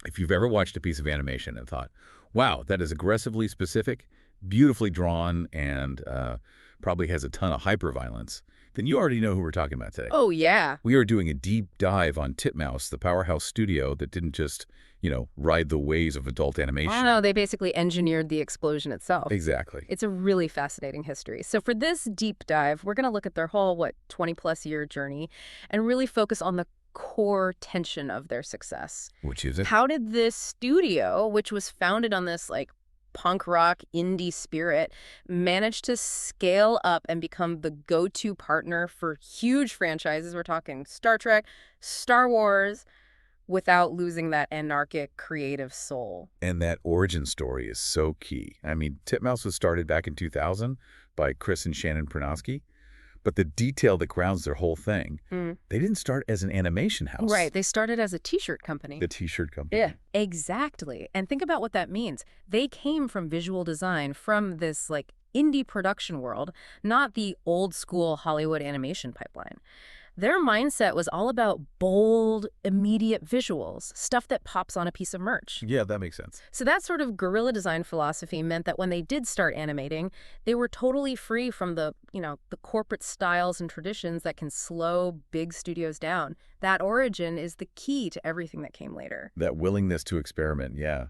If you've ever watched a piece of animation and thought, wow, that is aggressively specific, beautifully drawn, and probably has a ton of hyperviolence, then you already know who we're talking about today. Oh, yeah. We are doing a deep dive on Titmouse, the powerhouse studio that didn't just, ride the waves of adult animation. I know, they basically engineered the explosion itself. Exactly. It's a really fascinating history. So for this deep dive, we're going to look at their whole, 20-plus year journey and really focus on the core tension of their success. Which is it? How did this studio, which was founded on this, punk rock indie spirit, manage to scale up and become the go-to partner for huge franchises? We're talking Star Trek, Star Wars, without losing that anarchic creative soul. And that origin story is so key. I mean, Titmouse was started back in 2000 by Chris and Shannon Pernosky, but the detail that grounds their whole thing, they didn't start as an animation house. Right. They started as a T-shirt company. The T-shirt company. Yeah, exactly. And think about what that means. They came from visual design, from this, indie production world, not the old-school Hollywood animation pipeline. Their mindset was all about bold, immediate visuals, stuff that pops on a piece of merch. Yeah, that makes sense. So that sort of guerrilla design philosophy meant that when they did start animating, they were totally free from the corporate styles and traditions that can slow big studios down. That origin is the key to everything that came later. That willingness to experiment, yeah.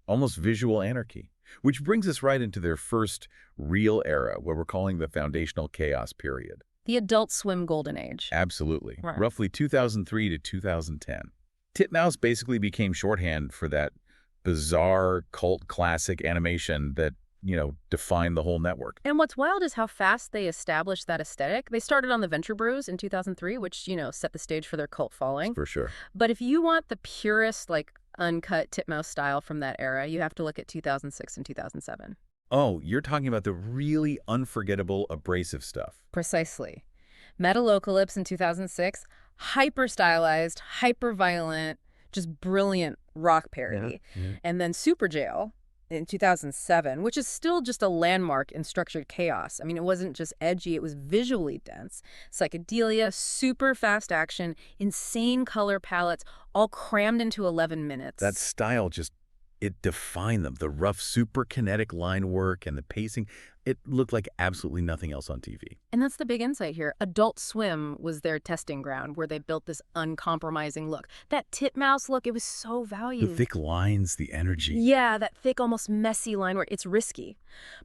Almost visual anarchy. Which brings us right into their first real era, what we're calling the foundational chaos period. The Adult Swim Golden Age. Absolutely. Right. Roughly 2003 to 2010. Titmouse basically became shorthand for that bizarre cult classic animation that, defined the whole network. And what's wild is how fast they established that aesthetic. They started on the Venture Brews in 2003, which, set the stage for their cult following. For sure. But if you want the purest, uncut Titmouse style from that era, you have to look at 2006 and 2007. Oh, you're talking about the really unforgettable abrasive stuff. Precisely. Metalocalypse in 2006, hyper-stylized, hyper-violent, just brilliant rock parody. Yeah. And then Superjail in 2007, which is still just a landmark in structured chaos. I mean, it wasn't just edgy, it was visually dense. Psychedelia, super fast action, insane color palettes, all crammed into 11 minutes. That style it defined them. The rough, super kinetic line work and the pacing, it looked like absolutely nothing else on TV. And that's the big insight here. Adult Swim was their testing ground where they built this uncompromising look. That Titmouse look, it was so valued. The thick lines, the energy. Yeah, that thick, almost messy line work. It's risky.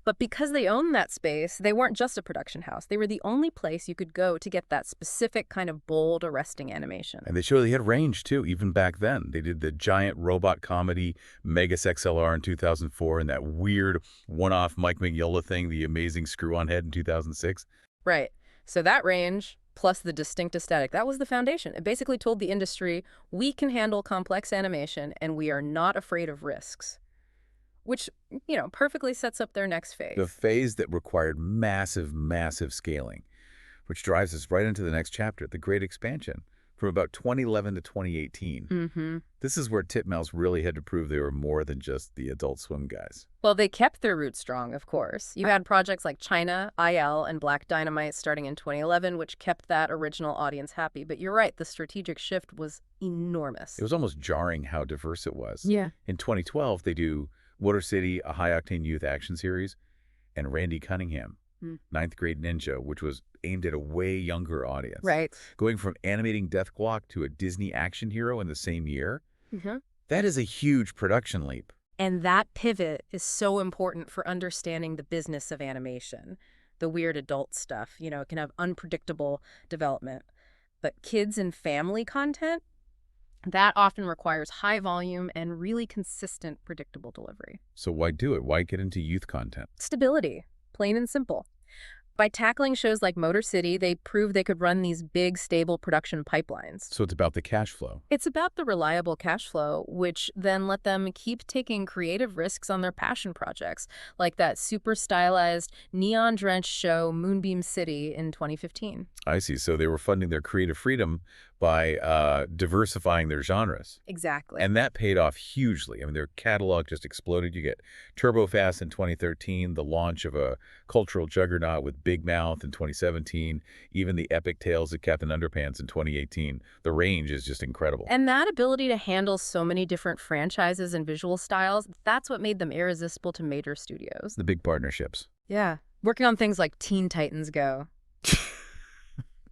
But because they owned that space, they weren't just a production house. They were the only place you could go to get that specific kind of bold, arresting animation. And they surely had range, too, even back then. They did the giant robot comedy Megas XLR in 2004 and that weird one-off Mike Mignola thing, the amazing screw-on head in 2006. Right. So that range, plus the distinct aesthetic, that was the foundation. It basically told the industry, we can handle complex animation and we are not afraid of risks. Which, perfectly sets up their next phase. The phase that required massive, massive scaling, which drives us right into the next chapter, the Great Expansion, from about 2011 to 2018. This is where Titmouse really had to prove they were more than just the Adult Swim guys. Well, they kept their roots strong, of course. You had projects like China, IL, and Black Dynamite starting in 2011, which kept that original audience happy. But you're right, the strategic shift was enormous. It was almost jarring how diverse it was. Yeah. In 2012, they do Motorcity, a high-octane youth action series, and Randy Cunningham, Ninth Grade Ninja, which was aimed at a way younger audience. Right. Going from animating Death Clock to a Disney action hero in the same year, that is a huge production leap. And that pivot is so important for understanding the business of animation. The weird adult stuff, it can have unpredictable development. But kids and family content, that often requires high volume and really consistent, predictable delivery. So why do it? Why get into youth content? Stability, plain and simple. By tackling shows like Motorcity, they proved they could run these big, stable production pipelines. So it's about the cash flow. It's about the reliable cash flow, which then let them keep taking creative risks on their passion projects, like that super stylized, neon-drenched show Moonbeam City in 2015. I see. So they were funding their creative freedom, by diversifying their genres. Exactly. And that paid off hugely. I mean, their catalog just exploded. You get Turbo Fast in 2013, the launch of a cultural juggernaut with Big Mouth in 2017, even the epic tales of Captain Underpants in 2018. The range is just incredible. And that ability to handle so many different franchises and visual styles, that's what made them irresistible to major studios. The big partnerships. Yeah. Working on things like Teen Titans Go.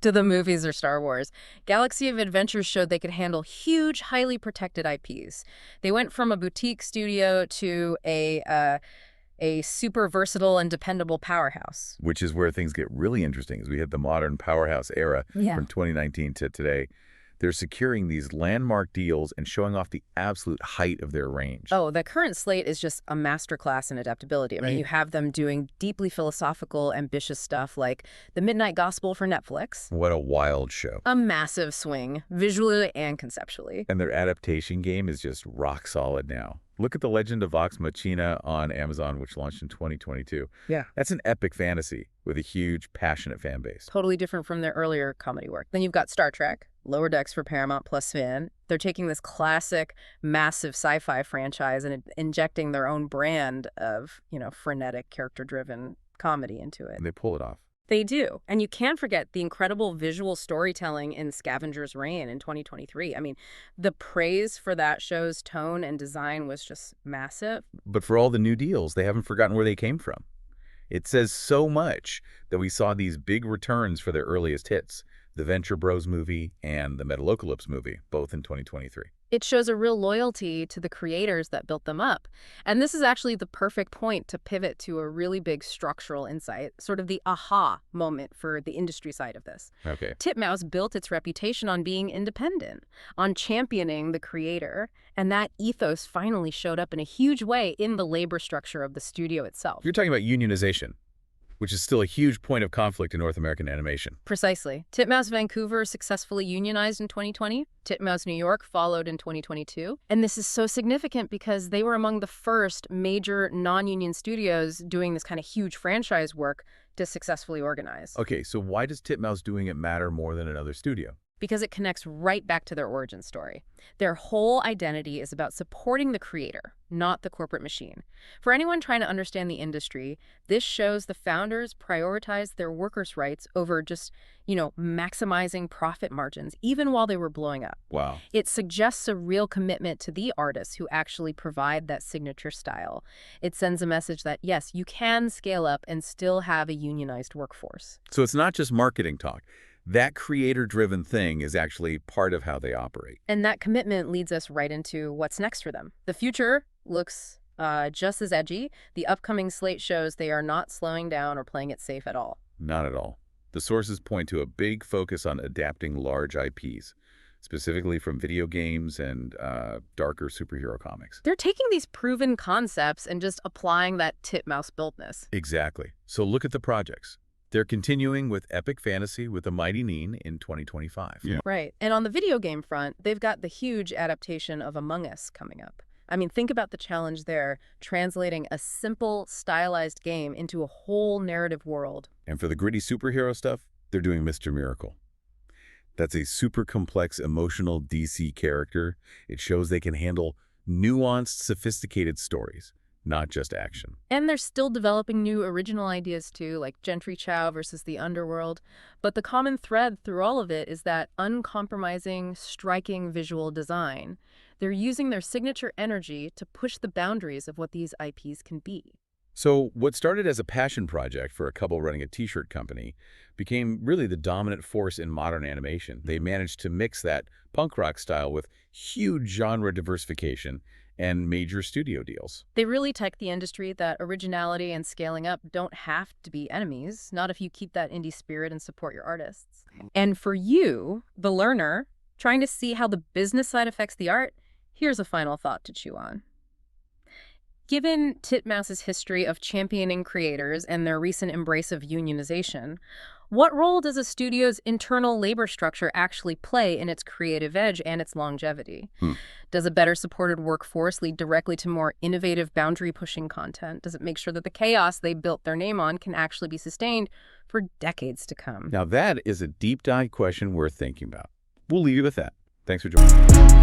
To the movies or Star Wars. Galaxy of Adventures showed they could handle huge, highly protected IPs. They went from a boutique studio to a super versatile and dependable powerhouse. Which is where things get really interesting as we hit the modern powerhouse era from 2019 to today. They're securing these landmark deals and showing off the absolute height of their range. Oh, the current slate is just a masterclass in adaptability. I mean, you have them doing deeply philosophical, ambitious stuff like The Midnight Gospel for Netflix. What a wild show. A massive swing, visually and conceptually. And their adaptation game is just rock solid now. Look at The Legend of Vox Machina on Amazon, which launched in 2022. Yeah. That's an epic fantasy with a huge, passionate fan base. Totally different from their earlier comedy work. Then you've got Star Trek, Lower Decks for Paramount plus Finn. They're taking this classic, massive sci-fi franchise and injecting their own brand of, frenetic, character-driven comedy into it. And they pull it off. They do. And you can't forget the incredible visual storytelling in Scavengers Reign in 2023. I mean, the praise for that show's tone and design was just massive. But for all the new deals, they haven't forgotten where they came from. It says so much that we saw these big returns for their earliest hits, the Venture Bros movie and the Metalocalypse movie, both in 2023. It shows a real loyalty to the creators that built them up. And this is actually the perfect point to pivot to a really big structural insight, sort of the aha moment for the industry side of this. Okay. Titmouse built its reputation on being independent, on championing the creator, and that ethos finally showed up in a huge way in the labor structure of the studio itself. You're talking about unionization, which is still a huge point of conflict in North American animation. Precisely. Titmouse Vancouver successfully unionized in 2020. Titmouse New York followed in 2022. And this is so significant because they were among the first major non-union studios doing this kind of huge franchise work to successfully organize. Okay, so why does Titmouse doing it matter more than another studio? Because it connects right back to their origin story. Their whole identity is about supporting the creator, not the corporate machine. For anyone trying to understand the industry, this shows the founders prioritize their workers' rights over just, maximizing profit margins, even while they were blowing up. Wow. It suggests a real commitment to the artists who actually provide that signature style. It sends a message that, yes, you can scale up and still have a unionized workforce. So it's not just marketing talk. That creator-driven thing is actually part of how they operate. And that commitment leads us right into what's next for them. The future looks just as edgy. The upcoming slate shows they are not slowing down or playing it safe at all. Not at all. The sources point to a big focus on adapting large IPs, specifically from video games and darker superhero comics. They're taking these proven concepts and just applying that Titmouse built-ness. Exactly. So look at the projects. They're continuing with epic fantasy with the Mighty Nein in 2025. Yeah. Right. And on the video game front, they've got the huge adaptation of Among Us coming up. I mean, think about the challenge there, translating a simple, stylized game into a whole narrative world. And for the gritty superhero stuff, they're doing Mr. Miracle. That's a super complex, emotional DC character. It shows they can handle nuanced, sophisticated stories, not just action. And they're still developing new original ideas too, like Gentry Chow versus the Underworld. But the common thread through all of it is that uncompromising, striking visual design. They're using their signature energy to push the boundaries of what these IPs can be. So what started as a passion project for a couple running a t-shirt company became really the dominant force in modern animation. They managed to mix that punk rock style with huge genre diversification and major studio deals. They really tech the industry that originality and scaling up don't have to be enemies, not if you keep that indie spirit and support your artists. And for you, the learner, trying to see how the business side affects the art, here's a final thought to chew on. Given Titmouse's history of championing creators and their recent embrace of unionization, what role does a studio's internal labor structure actually play in its creative edge and its longevity? Does a better supported workforce lead directly to more innovative, boundary-pushing content? Does it make sure that the chaos they built their name on can actually be sustained for decades to come? Now that is a deep dive question worth thinking about. We'll leave you with that. Thanks for joining.